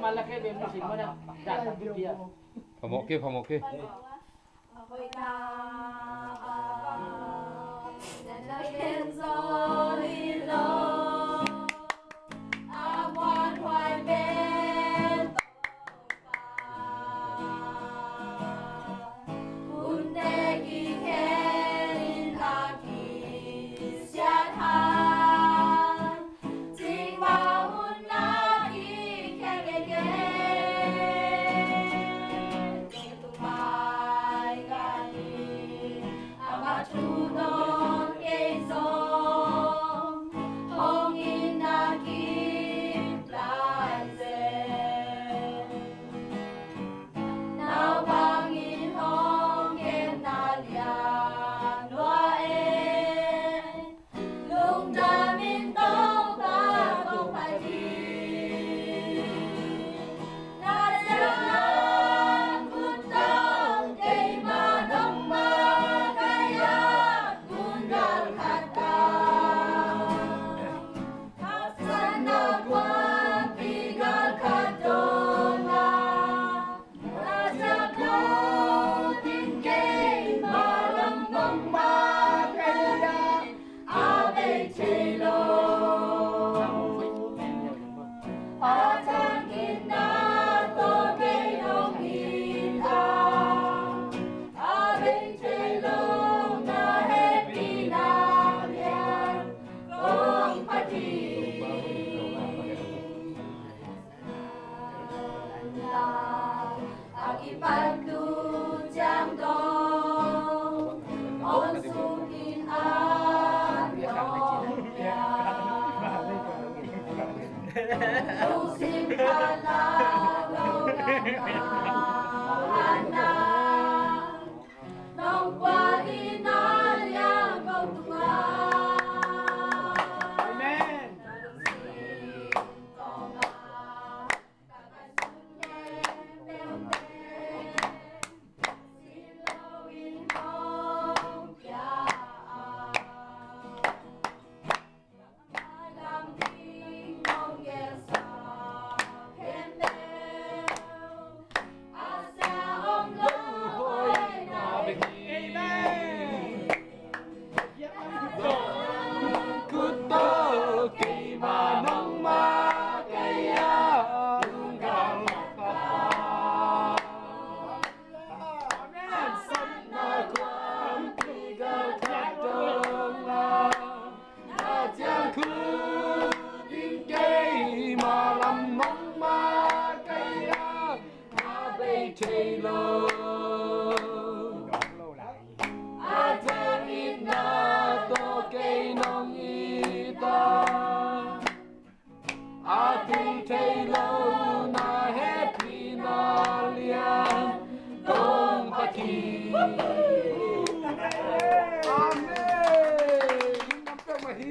malaki, may musin mo na. Tatagip yan. Pamoke. Ako'y lalagyan sa ilong ang buwan-buwan bento pa. Undegi kerin akisyahan, ting mahun lagi kegegen. Tumay ganin ang atudon keizong hongin nakiplanzen. Now bangin hongin nalian wae lung damin tong bagong padi. Nasaan kutang kay manong makaya gundal kata. Asan nagwang pigal kadona nasa kutin kay malambang makaya abay chelo. At ang ginato kay nung ita abay chelo na happy na yan kong pati. Ang ipagdudyang dong on sukin ang dongya. Usip kalagaw ng kahanan ng pahinalya kong tungan. Amen! Kuto kay manong makaya tunggal mata. Asan nagwang pigal kadona nadyang kutin kay malambang makaya abay chelo. At ang inato kay nong ita ating Taylor na happy na liyan kong paki. Amen! Yung mahi!